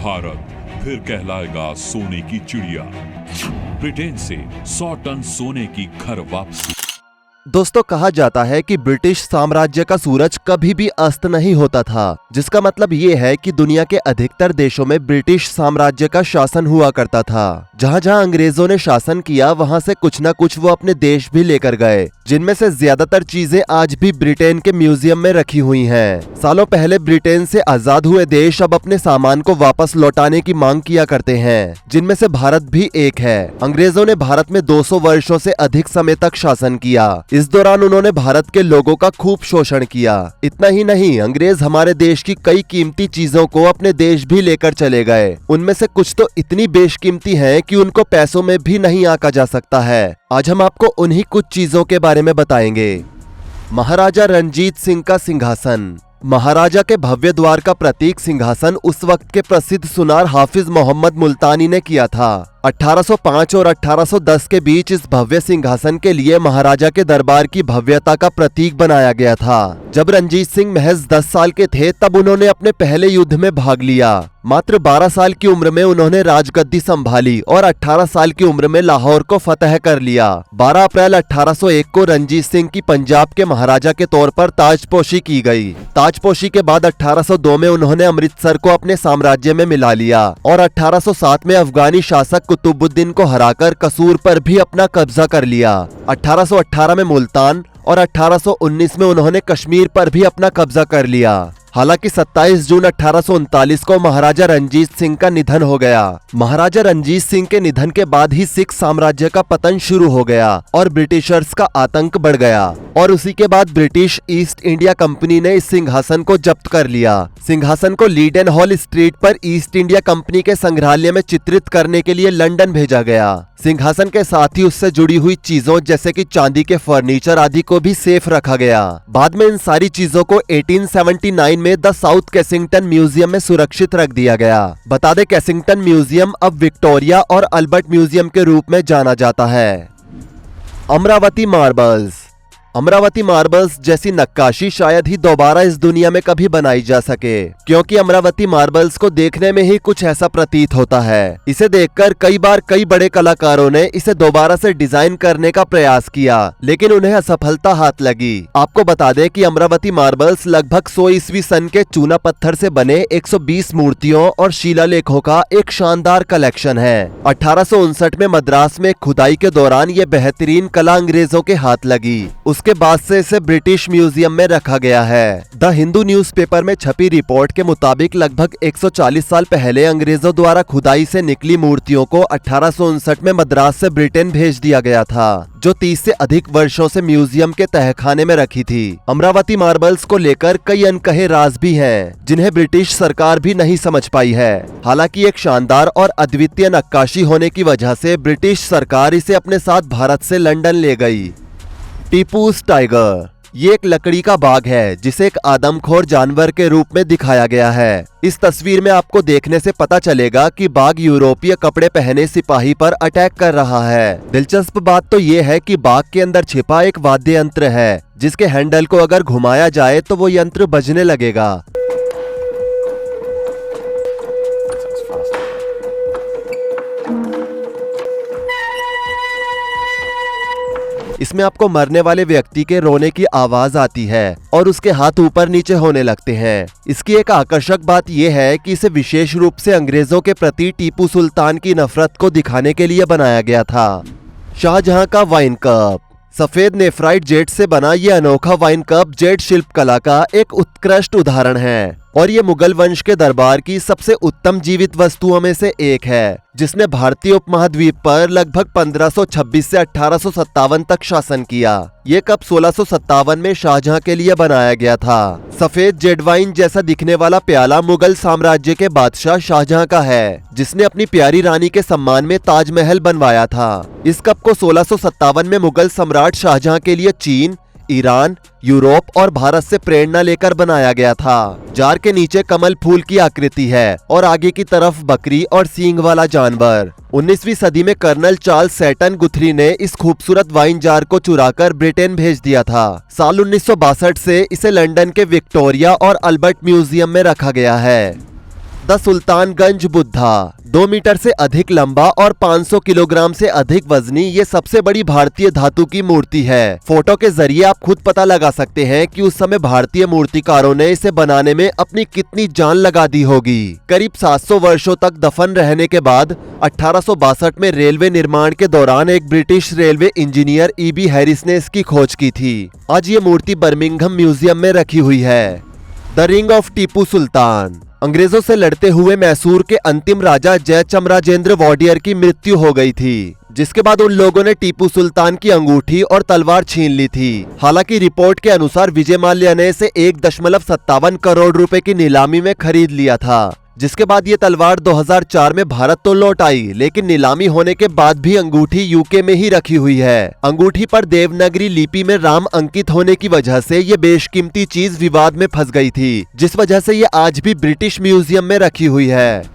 भारत फिर कहलाएगा सोने की चिड़िया। ब्रिटेन से 100 टन सोने की घर वापसी। दोस्तों, कहा जाता है कि ब्रिटिश साम्राज्य का सूरज कभी भी अस्त नहीं होता था, जिसका मतलब ये है कि दुनिया के अधिकतर देशों में ब्रिटिश साम्राज्य का शासन हुआ करता था। जहाँ जहाँ अंग्रेजों ने शासन किया, वहाँ से कुछ न कुछ वो अपने देश भी लेकर गए, जिनमें से ज्यादातर चीजें आज भी ब्रिटेन के म्यूजियम में रखी हुई हैं। सालों पहले ब्रिटेन से आजाद हुए देश अब अपने सामान को वापस लौटाने की मांग किया करते हैं, जिनमें से भारत भी एक है। अंग्रेजों ने भारत में 200 वर्षों से अधिक समय तक शासन किया। इस दौरान उन्होंने भारत के लोगों का खूब शोषण किया। इतना ही नहीं, अंग्रेज हमारे देश की कई कीमती चीजों को अपने देश भी लेकर चले गए। उनमें से कुछ तो इतनी बेशकीमती हैं कि उनको पैसों में भी नहीं आंका जा सकता है। आज हम आपको उन्हीं कुछ चीजों के बारे में बताएंगे। महाराजा रणजीत सिंह का सिंहासन। महाराजा के भव्य द्वार का प्रतीक सिंहासन उस वक्त के प्रसिद्ध सुनार हाफिज मोहम्मद मुल्तानी ने किया था। 1805 और 1810 के बीच इस भव्य सिंहासन के लिए महाराजा के दरबार की भव्यता का प्रतीक बनाया गया था। जब रणजीत सिंह महज 10 साल के थे, तब उन्होंने अपने पहले युद्ध में भाग लिया। मात्र 12 साल की उम्र में उन्होंने राजगद्दी संभाली और 18 साल की उम्र में लाहौर को फतह कर लिया। 12 अप्रैल 1801 को रणजीत सिंह की पंजाब के महाराजा के तौर पर ताजपोशी की गई। ताजपोशी के बाद 1802 में उन्होंने अमृतसर को अपने साम्राज्य में मिला लिया और 1807 में अफगानी शासक कुतुबुद्दीन को हराकर कसूर पर भी अपना कब्जा कर लिया। 1818 में मुल्तान और 1819 में उन्होंने कश्मीर पर भी अपना कब्जा कर लिया। हालांकि 27 जून 1839 को महाराजा रणजीत सिंह का निधन हो गया। महाराजा रणजीत सिंह के निधन के बाद ही सिख साम्राज्य का पतन शुरू हो गया और ब्रिटिशर्स का आतंक बढ़ गया और उसी के बाद ब्रिटिश ईस्ट इंडिया कंपनी ने इस सिंहासन को जब्त कर लिया। सिंहासन को लीडन हॉल स्ट्रीट पर ईस्ट इंडिया कंपनी के संग्रहालय में चित्रित करने के लिए लंदन भेजा गया। सिंहासन के साथ ही उससे जुड़ी हुई चीजों जैसे कि चांदी के फर्नीचर आदि को भी सेफ रखा गया। बाद में इन सारी चीजों को 1879 में द साउथ केसिंगटन म्यूजियम में सुरक्षित रख दिया गया। बता दें, केसिंगटन म्यूजियम अब विक्टोरिया और अल्बर्ट म्यूजियम के रूप में जाना जाता है। अमरावती मार्बल्स। अमरावती मार्बल्स जैसी नक्काशी शायद ही दोबारा इस दुनिया में कभी बनाई जा सके, क्योंकि अमरावती मार्बल्स को देखने में ही कुछ ऐसा प्रतीत होता है। इसे देखकर कई बार कई बड़े कलाकारों ने इसे दोबारा से डिजाइन करने का प्रयास किया, लेकिन उन्हें असफलता हाथ लगी। आपको बता दें कि अमरावती मार्बल्स लगभग 100 ईस्वी सन के चूना पत्थर से बने 120 मूर्तियों और शिलालेखों का एक शानदार कलेक्शन है। 1859 में मद्रास में खुदाई के दौरान ये बेहतरीन कला अंग्रेजों के हाथ लगी। के बाद से इसे ब्रिटिश म्यूजियम में रखा गया है। द हिंदू न्यूज़पेपर में छपी रिपोर्ट के मुताबिक लगभग 140 साल पहले अंग्रेजों द्वारा खुदाई से निकली मूर्तियों को 1859 में मद्रास से ब्रिटेन भेज दिया गया था, जो 30 से अधिक वर्षों से म्यूजियम के तहखाने में रखी थी। अमरावती मार्बल्स को लेकर कई अनकहे राज भी हैं, जिन्हें ब्रिटिश सरकार भी नहीं समझ पाई है। हालांकि एक शानदार और अद्वितीय नक्काशी होने की वजह से ब्रिटिश सरकार इसे अपने साथ भारत से लंदन ले गई। टीपूस टाइगर। ये एक लकड़ी का बाघ है, जिसे एक आदमखोर जानवर के रूप में दिखाया गया है। इस तस्वीर में आपको देखने से पता चलेगा कि बाघ यूरोपीय कपड़े पहने सिपाही पर अटैक कर रहा है। दिलचस्प बात तो ये है कि बाघ के अंदर छिपा एक वाद्य यंत्र है, जिसके हैंडल को अगर घुमाया जाए तो वो यंत्र बजने लगेगा। इसमें आपको मरने वाले व्यक्ति के रोने की आवाज आती है और उसके हाथ ऊपर नीचे होने लगते हैं। इसकी एक आकर्षक बात यह है कि इसे विशेष रूप से अंग्रेजों के प्रति टीपू सुल्तान की नफरत को दिखाने के लिए बनाया गया था। शाहजहां का वाइन कप। सफेद नेफ्राइट जेड से बना ये अनोखा वाइन कप जेड शिल्प कला का एक उत्कृष्ट उदाहरण है और ये मुगल वंश के दरबार की सबसे उत्तम जीवित वस्तुओं में से एक है, जिसने भारतीय उपमहाद्वीप पर लगभग 1526 से 1857 तक शासन किया। ये कप 1657 में शाहजहां के लिए बनाया गया था। सफेद जेड वाइन जैसा दिखने वाला प्याला मुगल साम्राज्य के बादशाह शाहजहां का है, जिसने अपनी प्यारी रानी के सम्मान में ताजमहल बनवाया था। इस कप को 1657 में मुगल सम्राट शाहजहां के लिए चीन, ईरान, यूरोप और भारत से प्रेरणा लेकर बनाया गया था। जार के नीचे कमल फूल की आकृति है और आगे की तरफ बकरी और सींग वाला जानवर। 19वीं सदी में कर्नल चार्ल्स सेटन गुथरी ने इस खूबसूरत वाइन जार को चुराकर ब्रिटेन भेज दिया था। साल 1962 से इसे लंदन के विक्टोरिया और अल्बर्ट म्यूजियम में रखा गया है। द सुल्तानगंज बुद्धा 2 मीटर से अधिक लंबा और 500 किलोग्राम से अधिक वजनी ये सबसे बड़ी भारतीय धातु की मूर्ति है। फोटो के जरिए आप खुद पता लगा सकते हैं कि उस समय भारतीय मूर्तिकारों ने इसे बनाने में अपनी कितनी जान लगा दी होगी। करीब 700 वर्षों तक दफन रहने के बाद 1862 में रेलवे निर्माण के दौरान एक British railway engineer E.B. Harris ने इसकी खोज की थी। आज ये मूर्ति बर्मिंघम म्यूजियम में रखी हुई है। The ring of Tipu Sultan. अंग्रेजों से लड़ते हुए मैसूर के अंतिम राजा जयचामराजेंद्र वॉडियर की मृत्यु हो गई थी, जिसके बाद उन लोगों ने टीपू सुल्तान की अंगूठी और तलवार छीन ली थी। हालांकि रिपोर्ट के अनुसार विजय माल्या ने इसे 1.57 करोड़ रुपए की नीलामी में खरीद लिया था, जिसके बाद ये तलवार 2004 में भारत तो लौट आई, लेकिन नीलामी होने के बाद भी अंगूठी यूके में ही रखी हुई है। अंगूठी पर देवनागरी लिपि में राम अंकित होने की वजह से ये बेशकीमती चीज विवाद में फंस गई थी, जिस वजह से ये आज भी ब्रिटिश म्यूजियम में रखी हुई है।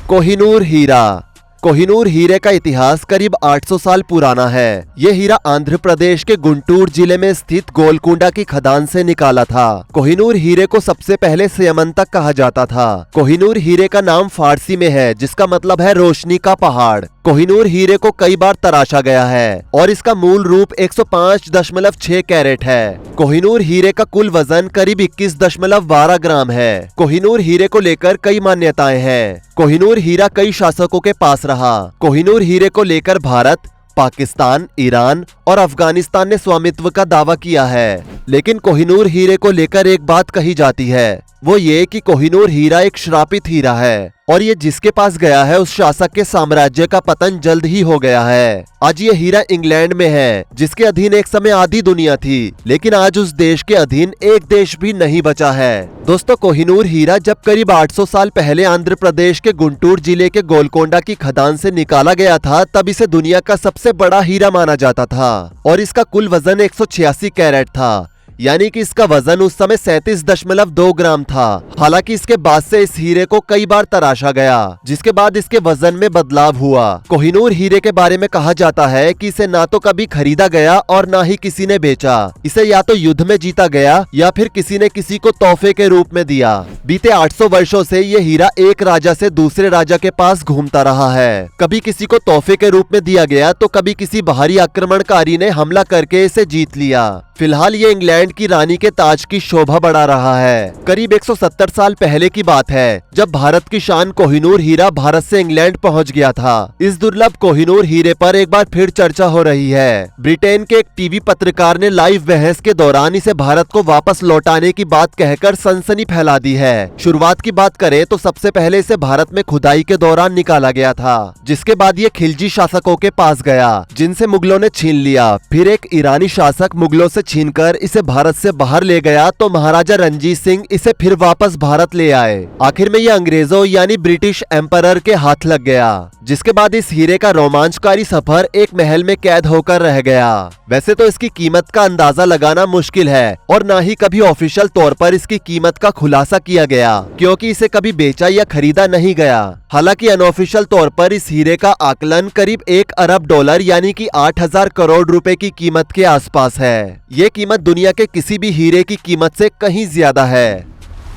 कोहिनूर हीरा। कोहिनूर हीरे का इतिहास करीब 800 साल पुराना है। ये हीरा आंध्र प्रदेश के गुंटूर जिले में स्थित गोलकुंडा की खदान से निकाला था। कोहिनूर हीरे को सबसे पहले स्यमंतक कहा जाता था। कोहिनूर हीरे का नाम फारसी में है, जिसका मतलब है रोशनी का पहाड़। कोहिनूर हीरे को कई बार तराशा गया है और इसका मूल रूप 105.6 कैरेट है। कोहिनूर हीरे का कुल वजन करीब 21.12 ग्राम है। कोहिनूर हीरे को लेकर कई मान्यताएं हैं। कोहिनूर हीरा कई शासकों के पास रहा। कोहिनूर हीरे को लेकर भारत, पाकिस्तान, ईरान और अफगानिस्तान ने स्वामित्व का दावा किया है। लेकिन कोहिनूर हीरे को लेकर एक बात कही जाती है, वो ये कि कोहिनूर हीरा एक श्रापित हीरा है और ये जिसके पास गया है उस शासक के साम्राज्य का पतन जल्द ही हो गया है। आज ये हीरा इंग्लैंड में है, जिसके अधीन एक समय आधी दुनिया थी, लेकिन आज उस देश के अधीन एक देश भी नहीं बचा है। दोस्तों, कोहिनूर हीरा जब करीब 800 साल पहले आंध्र प्रदेश के गुंटूर जिले के गोलकोंडा की खदान से निकाला गया था, तब इसे दुनिया का सबसे बड़ा हीरा माना जाता था और इसका कुल वजन 186 कैरेट था, यानी कि इसका वजन उस समय 37.2 ग्राम था। हालांकि इसके बाद से इस हीरे को कई बार तराशा गया, जिसके बाद इसके वजन में बदलाव हुआ। कोहिनूर हीरे के बारे में कहा जाता है कि इसे ना तो कभी खरीदा गया और ना ही किसी ने बेचा। इसे या तो युद्ध में जीता गया या फिर किसी ने किसी को तोहफे के रूप में दिया। बीते 800 वर्षों से ये हीरा एक राजा से दूसरे राजा के पास घूमता रहा है। कभी किसी को तोहफे के रूप में दिया गया तो कभी किसी बाहरी आक्रमणकारी ने हमला करके इसे जीत लिया। फिलहाल ये इंग्लैंड की रानी के ताज की शोभा बढ़ा रहा है। करीब 170 साल पहले की बात है, जब भारत की शान कोहिनूर हीरा भारत से इंग्लैंड पहुंच गया था। इस दुर्लभ कोहिनूर हीरे पर एक बार फिर चर्चा हो रही है। ब्रिटेन के एक टीवी पत्रकार ने लाइव बहस के दौरान इसे भारत को वापस लौटाने की बात कहकर सनसनी फैला दी है। शुरुआत की बात करें तो सबसे पहले इसे भारत में खुदाई के दौरान निकाला गया था, जिसके बाद ये खिलजी शासकों के पास गया, जिनसे मुगलों ने छीन लिया। फिर एक ईरानी शासक मुगलों से छीनकर इसे भारत से बाहर ले गया तो महाराजा रणजीत सिंह इसे फिर वापस भारत ले आए। आखिर में यह अंग्रेजों यानी ब्रिटिश एम्परर के हाथ लग गया, जिसके बाद इस हीरे का रोमांचकारी सफर एक महल में कैद होकर रह गया। वैसे तो इसकी कीमत का अंदाजा लगाना मुश्किल है और ना ही कभी ऑफिशियल तौर पर इसकी कीमत का खुलासा किया गया, क्योंकि इसे कभी बेचा या खरीदा नहीं गया। हालांकि अनऑफिशियल तौर पर इस हीरे का आकलन करीब 1 अरब डॉलर यानी कि 8000 करोड़ रुपए की कीमत के आसपास है। ये कीमत दुनिया के किसी भी हीरे की कीमत से कहीं ज्यादा है।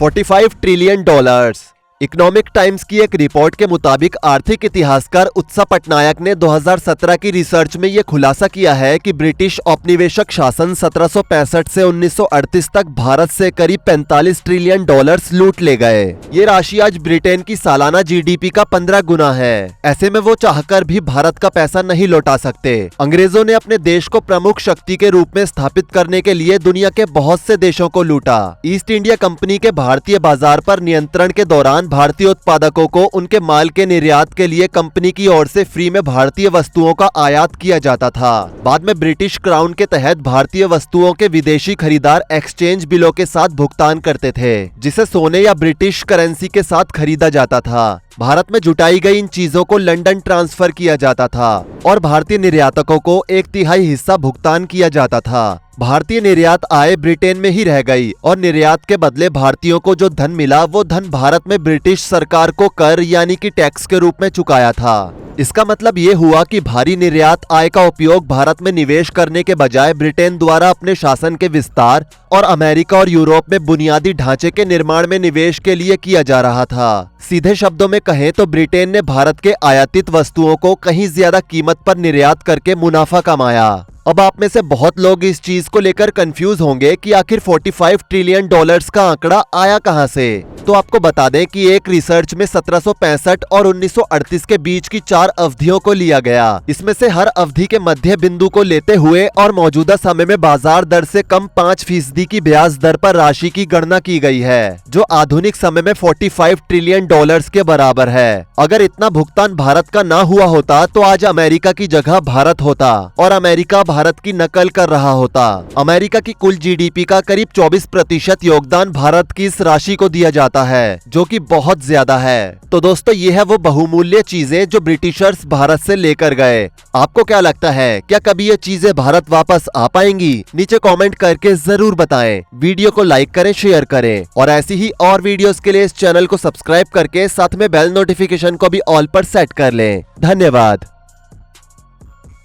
45 ट्रिलियन डॉलर्स। इकोनॉमिक टाइम्स की एक रिपोर्ट के मुताबिक आर्थिक इतिहासकार उत्सा पटनायक ने 2017 की रिसर्च में यह खुलासा किया है कि ब्रिटिश औपनिवेशिक शासन 1765 से 1938 तक भारत से करीब 45 ट्रिलियन डॉलर्स लूट ले गए। ये राशि आज ब्रिटेन की सालाना जीडीपी का 15 गुना है। ऐसे में वो चाहकर भी भारत का पैसा नहीं लौटा सकते। अंग्रेजों ने अपने देश को प्रमुख शक्ति के रूप में स्थापित करने के लिए दुनिया के बहुत से देशों को लूटा। ईस्ट इंडिया कंपनी के भारतीय बाजार पर नियंत्रण के दौरान भारतीय उत्पादकों को उनके माल के निर्यात के लिए कंपनी की ओर से फ्री में भारतीय वस्तुओं का आयात किया जाता था। बाद में ब्रिटिश क्राउन के तहत भारतीय वस्तुओं के विदेशी खरीदार एक्सचेंज बिलों के साथ भुगतान करते थे, जिसे सोने या ब्रिटिश करेंसी के साथ खरीदा जाता था। भारत में जुटाई गई इन चीजों को लंदन ट्रांसफर किया जाता था और भारतीय निर्यातकों को 1/3 हिस्सा भुगतान किया जाता था। भारतीय निर्यात आय ब्रिटेन में ही रह गई और निर्यात के बदले भारतीयों को जो धन मिला वो धन भारत में ब्रिटिश सरकार को कर यानी कि टैक्स के रूप में चुकाया था। इसका मतलब ये हुआ कि भारी निर्यात आय का उपयोग भारत में निवेश करने के बजाय ब्रिटेन द्वारा अपने शासन के विस्तार और अमेरिका और यूरोप में बुनियादी ढांचे के निर्माण में निवेश के लिए किया जा रहा था। सीधे शब्दों में कहें तो ब्रिटेन ने भारत के आयातित वस्तुओं को कहीं ज्यादा कीमत पर निर्यात करके मुनाफा कमाया। अब आप में से बहुत लोग इस चीज को लेकर कंफ्यूज होंगे कि आखिर 45 ट्रिलियन डॉलर्स का आंकड़ा आया कहां से। तो आपको बता दें कि एक रिसर्च में 1765 और 1938 के बीच की 4 अवधियों को लिया गया। इसमें से हर अवधि के मध्य बिंदु को लेते हुए और मौजूदा समय में बाजार दर से कम 5% की ब्याज दर पर राशि की गणना की गई है, जो आधुनिक समय में 45 ट्रिलियन डॉलर्स के बराबर है। अगर इतना भुगतान भारत का ना हुआ होता तो आज अमेरिका की जगह भारत होता और अमेरिका भारत की नकल कर रहा होता। अमेरिका की कुल जीडीपी का करीब 24% योगदान भारत की इस राशि को दिया जाता है, जो कि बहुत ज्यादा है। तो दोस्तों, ये है वो बहुमूल्य चीजें जो ब्रिटिशर्स भारत से लेकर गए। आपको क्या लगता है, क्या कभी ये चीजें भारत वापस आ पाएंगी? नीचे कमेंट करके जरूर बताएं। वीडियो को लाइक करें, शेयर करें और ऐसी ही और वीडियोस के लिए इस चैनल को सब्सक्राइब करके साथ में बेल नोटिफिकेशन को भी ऑल पर सेट कर लें। धन्यवाद।